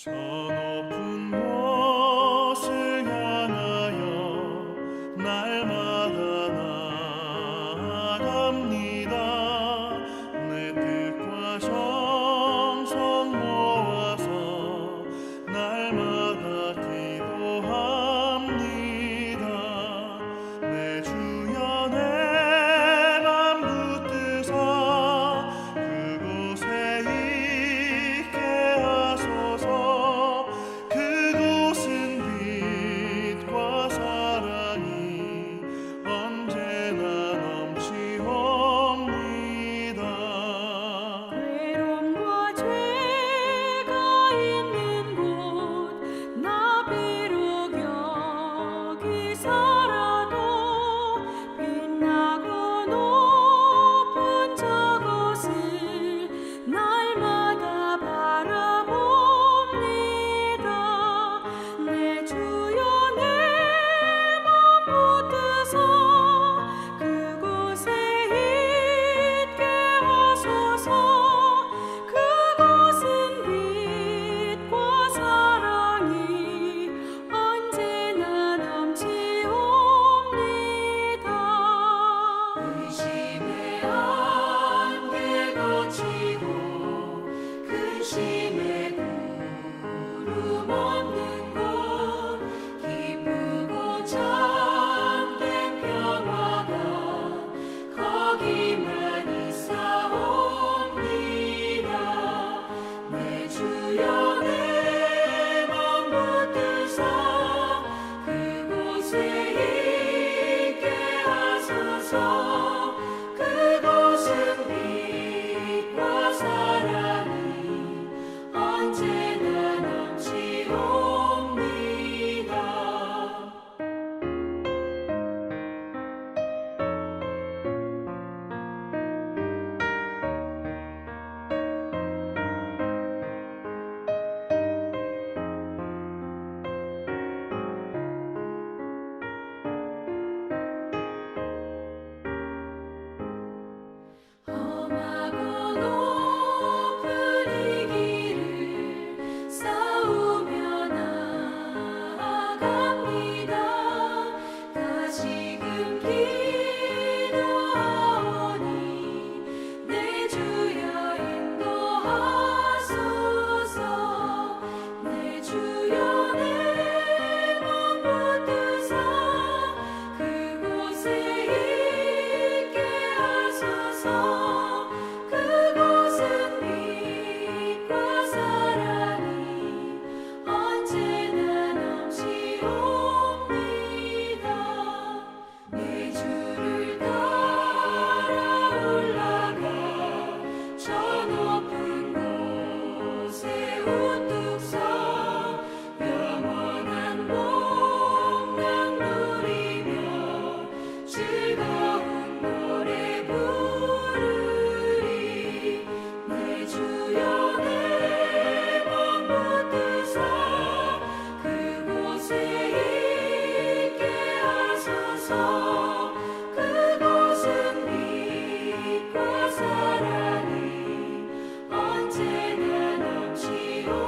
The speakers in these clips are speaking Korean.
저 높은 곳을 향하여 날마다 나아갑니다. 내 뜻과 정성 모아서 날마다 기도합니다. 내 주여 내 맘 붙드사 그곳에 있게 하소서. 그곳은 빛과 사랑이 언제나 넘치옵니다. 괴로움과 죄가 있는 곳 나 비록 여기 살아도 빛나고 높은 저곳을 날마다 바라봅니다. 내 주여 내 맘 붙드사 그곳에 있게 하소서. 그곳은 빛과 사랑이 언제나 넘치옵니다. 의심의 안개 거치고 근심의 구름 없는 곳 기쁘고 참된 평화가 거기만 있사옵니다. 내 주여 내 맘 붙드사 그곳에 있게 하소서. 그곳은 빛과 사랑이 언제나 넘치옵니다. 험하고 높은 이 길을 싸우며 나아갑니다. 다시금 기도하오니 내 주여 인도하소서. 내 주여 내 맘 붙드사 그곳에 있게 하소서. 그곳은 빛과 사랑이 언제나 넘치옵니다. 내 주를 따라 올라가 저 높은 곳에 우뚝 서 영원한 복락 누리며 즐거운 노래 부르리. 내 주여 내 맘 붙드사 그곳에 있게 하소서. 그곳은 빛과 사랑이 언제나 넘치옵니다.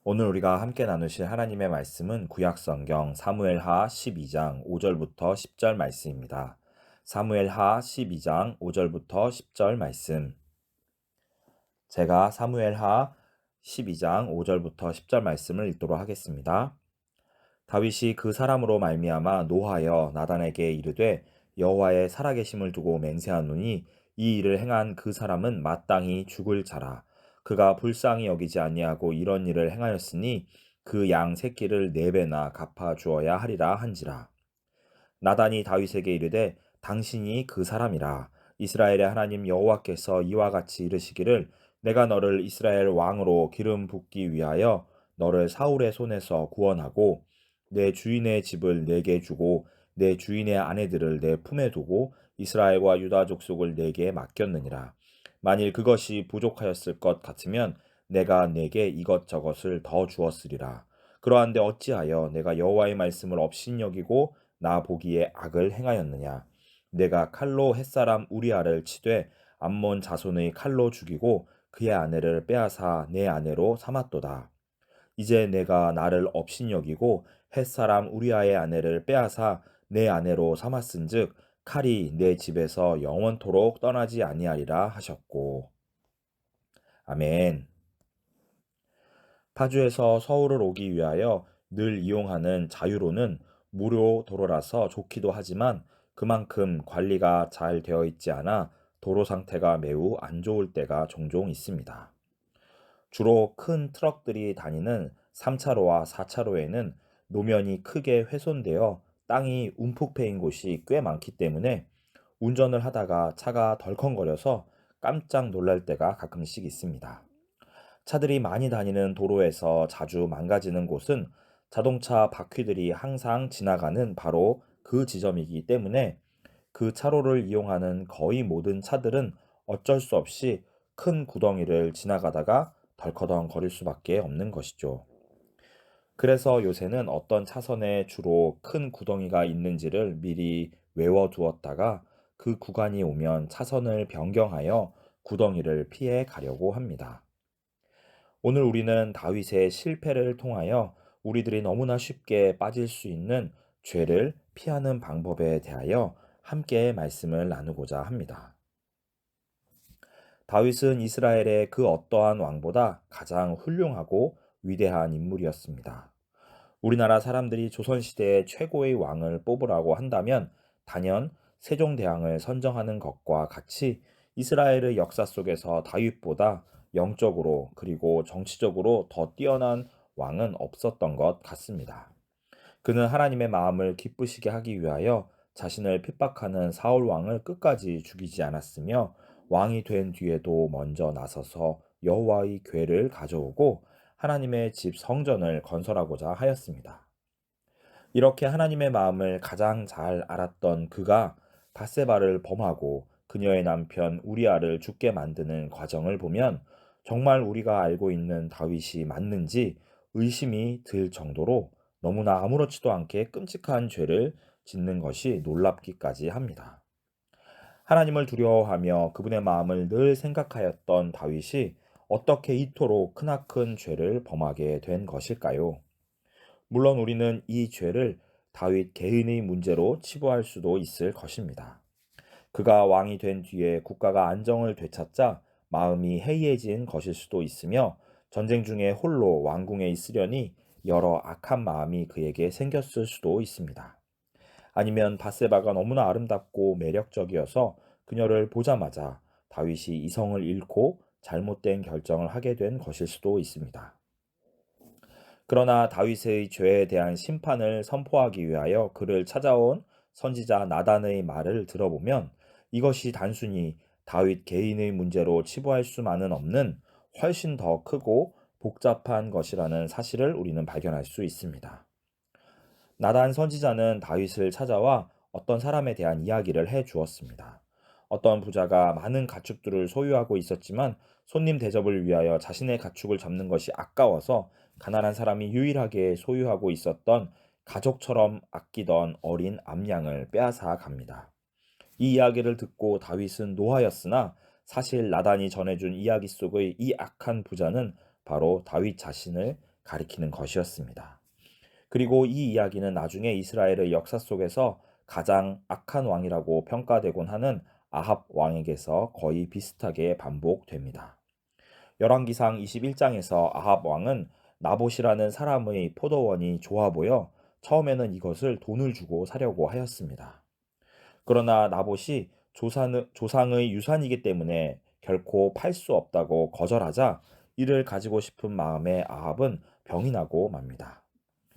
오늘 우리가 함께 나누실 하나님의 말씀은 구약성경 사무엘하 12장 5절부터 10절 말씀입니다. 사무엘하 12장 5절부터 10절 말씀. 제가 사무엘하 12장 5절부터 10절 말씀을 읽도록 하겠습니다. 다윗이 그 사람으로 말미암아 노하여 나단에게 이르되 여호와의 살아계심을 두고 맹세하노니 이 일을 행한 그 사람은 마땅히 죽을 자라. 그가 불쌍히 여기지 아니하고 이런 일을 행하였으니 그 양 새끼를 4배나 갚아 주어야 하리라 한지라. 나단이 다윗에게 이르되 당신이 그 사람이라. 이스라엘의 하나님 여호와께서 이와 같이 이르시기를 내가 너를 이스라엘 왕으로 기름 붓기 위하여 너를 사울의 손에서 구원하고 내 주인의 집을 내게 주고 내 주인의 아내들을 내 품에 두고 이스라엘과 유다 족속을 내게 맡겼느니라. 만일 그것이 부족하였을 것 같으면 내가 내게 이것저것을 더 주었으리라. 그러한데 어찌하여 내가 여호와의 말씀을 업신여기고 나 보기에 악을 행하였느냐? 내가 칼로 햇사람 우리아를 치되 암몬 자손의 칼로 죽이고 그의 아내를 빼앗아 내 아내로 삼았도다. 이제 내가 나를 업신여기고 햇사람 우리아의 아내를 빼앗아 내 아내로 삼았은즉 칼이 내 집에서 영원토록 떠나지 아니하리라 하셨고. 아멘. 파주에서 서울을 오기 위하여 늘 이용하는 자유로는 무료 도로라서 좋기도 하지만 그만큼 관리가 잘 되어 있지 않아 도로 상태가 매우 안 좋을 때가 종종 있습니다. 주로 큰 트럭들이 다니는 3차로와 4차로에는 노면이 크게 훼손되어 땅이 움푹 패인 곳이 꽤 많기 때문에 운전을 하다가 차가 덜컹거려서 깜짝 놀랄 때가 가끔씩 있습니다. 차들이 많이 다니는 도로에서 자주 망가지는 곳은 자동차 바퀴들이 항상 지나가는 바로 그 지점이기 때문에 그 차로를 이용하는 거의 모든 차들은 어쩔 수 없이 큰 구덩이를 지나가다가 덜커덩 거릴 수밖에 없는 것이죠. 그래서 요새는 어떤 차선에 주로 큰 구덩이가 있는지를 미리 외워두었다가 그 구간이 오면 차선을 변경하여 구덩이를 피해 가려고 합니다. 오늘 우리는 다윗의 실패를 통하여 우리들이 너무나 쉽게 빠질 수 있는 죄를 피하는 방법에 대하여 함께 말씀을 나누고자 합니다. 다윗은 이스라엘의 그 어떠한 왕보다 가장 훌륭하고 위대한 인물이었습니다. 우리나라 사람들이 조선시대의 최고의 왕을 뽑으라고 한다면 단연 세종대왕을 선정하는 것과 같이 이스라엘의 역사 속에서 다윗보다 영적으로 그리고 정치적으로 더 뛰어난 왕은 없었던 것 같습니다. 그는 하나님의 마음을 기쁘시게 하기 위하여 자신을 핍박하는 사울 왕을 끝까지 죽이지 않았으며 왕이 된 뒤에도 먼저 나서서 여호와의 궤를 가져오고 하나님의 집 성전을 건설하고자 하였습니다. 이렇게 하나님의 마음을 가장 잘 알았던 그가 밧세바를 범하고 그녀의 남편 우리아를 죽게 만드는 과정을 보면 정말 우리가 알고 있는 다윗이 맞는지 의심이 들 정도로 너무나 아무렇지도 않게 끔찍한 죄를 짓는 것이 놀랍기까지 합니다. 하나님을 두려워하며 그분의 마음을 늘 생각하였던 다윗이 어떻게 이토록 크나큰 죄를 범하게 된 것일까요? 물론 우리는 이 죄를 다윗 개인의 문제로 치부할 수도 있을 것입니다. 그가 왕이 된 뒤에 국가가 안정을 되찾자 마음이 해이해진 것일 수도 있으며 전쟁 중에 홀로 왕궁에 있으려니 여러 악한 마음이 그에게 생겼을 수도 있습니다. 아니면 밧세바가 너무나 아름답고 매력적이어서 그녀를 보자마자 다윗이 이성을 잃고 잘못된 결정을 하게 된 것일 수도 있습니다. 그러나 다윗의 죄에 대한 심판을 선포하기 위하여 그를 찾아온 선지자 나단의 말을 들어보면 이것이 단순히 다윗 개인의 문제로 치부할 수만은 없는 훨씬 더 크고 복잡한 것이라는 사실을 우리는 발견할 수 있습니다. 나단 선지자는 다윗을 찾아와 어떤 사람에 대한 이야기를 해 주었습니다. 어떤 부자가 많은 가축들을 소유하고 있었지만 손님 대접을 위하여 자신의 가축을 잡는 것이 아까워서 가난한 사람이 유일하게 소유하고 있었던 가족처럼 아끼던 어린 암양을 빼앗아 갑니다. 이 이야기를 듣고 다윗은 노하였으나 사실 나단이 전해준 이야기 속의 이 악한 부자는 바로 다윗 자신을 가리키는 것이었습니다. 그리고 이 이야기는 나중에 이스라엘의 역사 속에서 가장 악한 왕이라고 평가되곤 하는 아합 왕에게서 거의 비슷하게 반복됩니다. 열왕기상 21장에서 아합 왕은 나봇이라는 사람의 포도원이 좋아 보여 처음에는 이것을 돈을 주고 사려고 하였습니다. 그러나 나봇이 조상의 유산이기 때문에 결코 팔 수 없다고 거절하자 이를 가지고 싶은 마음에 아합은 병이 나고 맙니다.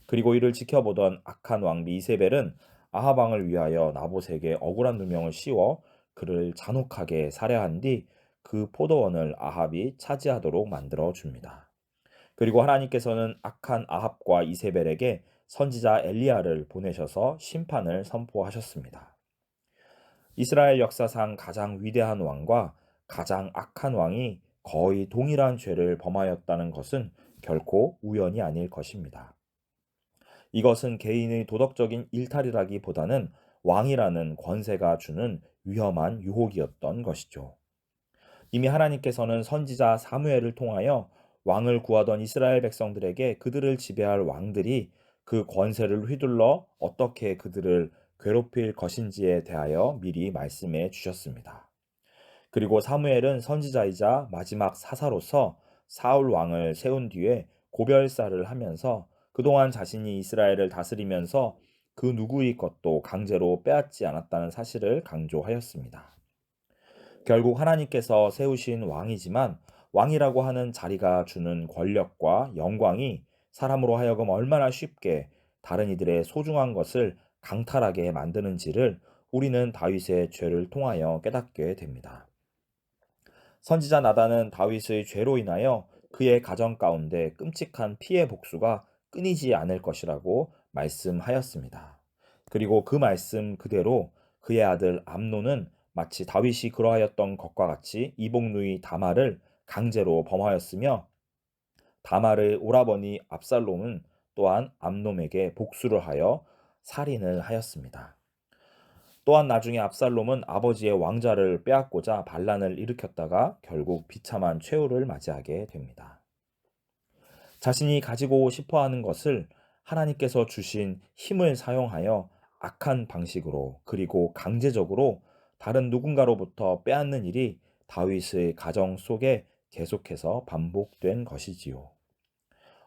그리고 이를 지켜보던 악한 왕비 이세벨은 아합 왕을 위하여 나봇에게 억울한 누명을 씌워 그를 잔혹하게 살해한 뒤 그 포도원을 아합이 차지하도록 만들어 줍니다. 그리고 하나님께서는 악한 아합과 이세벨에게 선지자 엘리야를 보내셔서 심판을 선포하셨습니다. 이스라엘 역사상 가장 위대한 왕과 가장 악한 왕이 거의 동일한 죄를 범하였다는 것은 결코 우연이 아닐 것입니다. 이것은 개인의 도덕적인 일탈이라기보다는 왕이라는 권세가 주는 위험한 유혹이었던 것이죠. 이미 하나님께서는 선지자 사무엘을 통하여 왕을 구하던 이스라엘 백성들에게 그들을 지배할 왕들이 그 권세를 휘둘러 어떻게 그들을 괴롭힐 것인지에 대하여 미리 말씀해 주셨습니다. 그리고 사무엘은 선지자이자 마지막 사사로서 사울 왕을 세운 뒤에 고별사를 하면서 그동안 자신이 이스라엘을 다스리면서 그 누구의 것도 강제로 빼앗지 않았다는 사실을 강조하였습니다. 결국 하나님께서 세우신 왕이지만 왕이라고 하는 자리가 주는 권력과 영광이 사람으로 하여금 얼마나 쉽게 다른 이들의 소중한 것을 강탈하게 만드는지를 우리는 다윗의 죄를 통하여 깨닫게 됩니다. 선지자 나단은 다윗의 죄로 인하여 그의 가정 가운데 끔찍한 피해 복수가 끊이지 않을 것이라고 말씀하였습니다. 그리고 그 말씀 그대로 그의 아들 암논은 마치 다윗이 그러하였던 것과 같이 이복누이 다말을 강제로 범하였으며 다말의 오라버니 압살롬은 또한 암논에게 복수를 하여 살인을 하였습니다. 또한 나중에 압살롬은 아버지의 왕좌를 빼앗고자 반란을 일으켰다가 결국 비참한 최후를 맞이하게 됩니다. 자신이 가지고 싶어 하는 것을 하나님께서 주신 힘을 사용하여 악한 방식으로 그리고 강제적으로 다른 누군가로부터 빼앗는 일이 다윗의 가정 속에 계속해서 반복된 것이지요.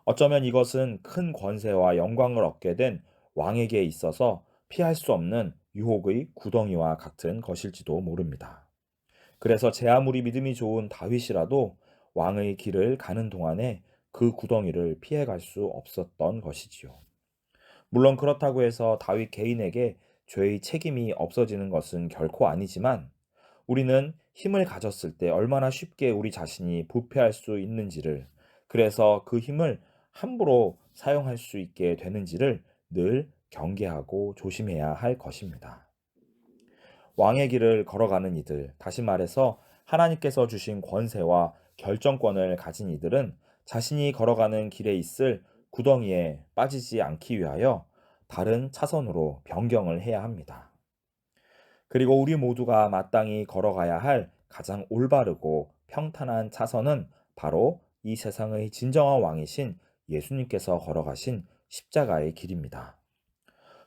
어쩌면 이것은 큰 권세와 영광을 얻게 된 왕에게 있어서 피할 수 없는 유혹의 구덩이와 같은 것일지도 모릅니다. 그래서 제 아무리 믿음이 좋은 다윗이라도 왕의 길을 가는 동안에 그 구덩이를 피해갈 수 없었던 것이지요. 물론 그렇다고 해서 다윗 개인에게 죄의 책임이 없어지는 것은 결코 아니지만 우리는 힘을 가졌을 때 얼마나 쉽게 우리 자신이 부패할 수 있는지를, 그래서 그 힘을 함부로 사용할 수 있게 되는지를 늘 경계하고 조심해야 할 것입니다. 왕의 길을 걸어가는 이들, 다시 말해서 하나님께서 주신 권세와 결정권을 가진 이들은 자신이 걸어가는 길에 있을 구덩이에 빠지지 않기 위하여 다른 차선으로 변경을 해야 합니다. 그리고 우리 모두가 마땅히 걸어가야 할 가장 올바르고 평탄한 차선은 바로 이 세상의 진정한 왕이신 예수님께서 걸어가신 십자가의 길입니다.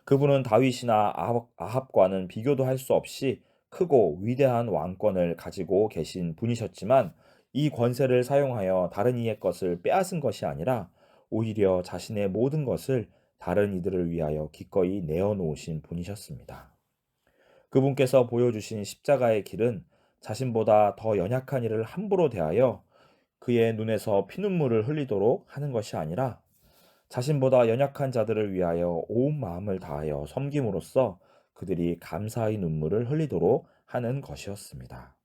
그분은 다윗이나 아합과는 비교도 할 수 없이 크고 위대한 왕권을 가지고 계신 분이셨지만 이 권세를 사용하여 다른 이의 것을 빼앗은 것이 아니라 오히려 자신의 모든 것을 다른 이들을 위하여 기꺼이 내어놓으신 분이셨습니다. 그분께서 보여주신 십자가의 길은 자신보다 더 연약한 이를 함부로 대하여 그의 눈에서 피눈물을 흘리도록 하는 것이 아니라 자신보다 연약한 자들을 위하여 온 마음을 다하여 섬김으로써 그들이 감사의 눈물을 흘리도록 하는 것이었습니다.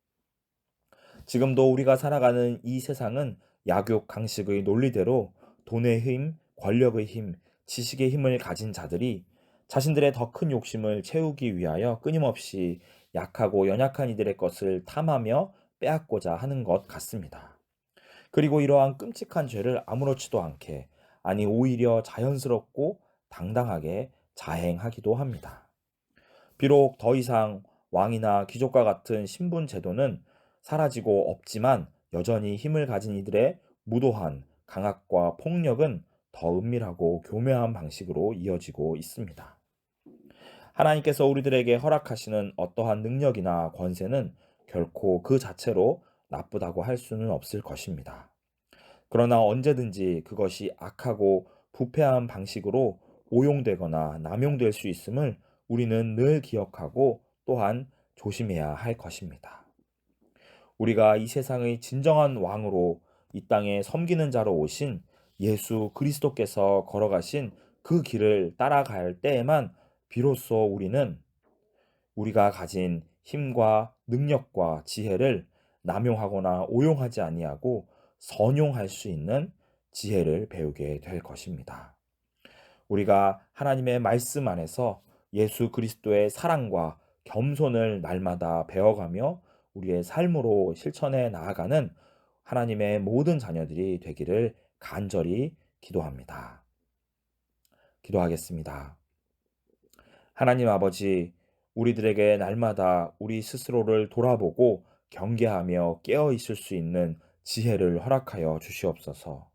지금도 우리가 살아가는 이 세상은 약육 강식의 논리대로 돈의 힘, 권력의 힘, 지식의 힘을 가진 자들이 자신들의 더 큰 욕심을 채우기 위하여 끊임없이 약하고 연약한 이들의 것을 탐하며 빼앗고자 하는 것 같습니다. 그리고 이러한 끔찍한 죄를 아무렇지도 않게, 아니 오히려 자연스럽고 당당하게 자행하기도 합니다. 비록 더 이상 왕이나 귀족과 같은 신분 제도는 사라지고 없지만 여전히 힘을 가진 이들의 무도한 강압과 폭력은 더 은밀하고 교묘한 방식으로 이어지고 있습니다. 하나님께서 우리들에게 허락하시는 어떠한 능력이나 권세는 결코 그 자체로 나쁘다고 할 수는 없을 것입니다. 그러나 언제든지 그것이 악하고 부패한 방식으로 오용되거나 남용될 수 있음을 우리는 늘 기억하고 또한 조심해야 할 것입니다. 우리가 이 세상의 진정한 왕으로 이 땅에 섬기는 자로 오신 예수 그리스도께서 걸어가신 그 길을 따라갈 때에만 비로소 우리는 우리가 가진 힘과 능력과 지혜를 남용하거나 오용하지 아니하고 선용할 수 있는 지혜를 배우게 될 것입니다. 우리가 하나님의 말씀 안에서 예수 그리스도의 사랑과 겸손을 날마다 배워가며 우리의 삶으로 실천해 나아가는 하나님의 모든 자녀들이 되기를 간절히 기도합니다. 기도하겠습니다. 하나님 아버지, 우리들에게 날마다 우리 스스로를 돌아보고 경계하며 깨어 있을 수 있는 지혜를 허락하여 주시옵소서.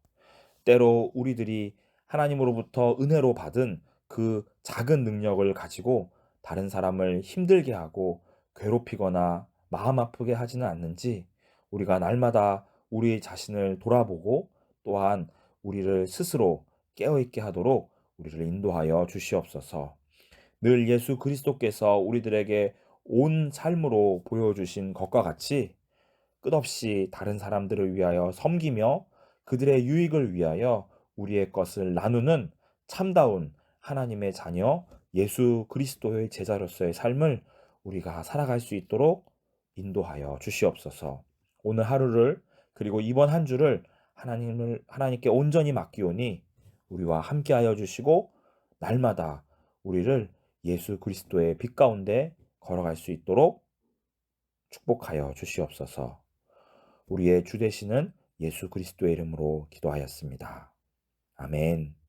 때로 우리들이 하나님으로부터 은혜로 받은 그 작은 능력을 가지고 다른 사람을 힘들게 하고 괴롭히거나 마음 아프게 하지는 않는지 우리가 날마다 우리 자신을 돌아보고 또한 우리를 스스로 깨어있게 하도록 우리를 인도하여 주시옵소서. 늘 예수 그리스도께서 우리들에게 온 삶으로 보여주신 것과 같이 끝없이 다른 사람들을 위하여 섬기며 그들의 유익을 위하여 우리의 것을 나누는 참다운 하나님의 자녀 예수 그리스도의 제자로서의 삶을 우리가 살아갈 수 있도록 인도하여 주시옵소서. 오늘 하루를 그리고 이번 한 주를 하나님께 온전히 맡기오니 우리와 함께하여 주시고 날마다 우리를 예수 그리스도의 빛 가운데 걸어갈 수 있도록 축복하여 주시옵소서. 우리의 주 되시는 예수 그리스도의 이름으로 기도하였습니다. 아멘.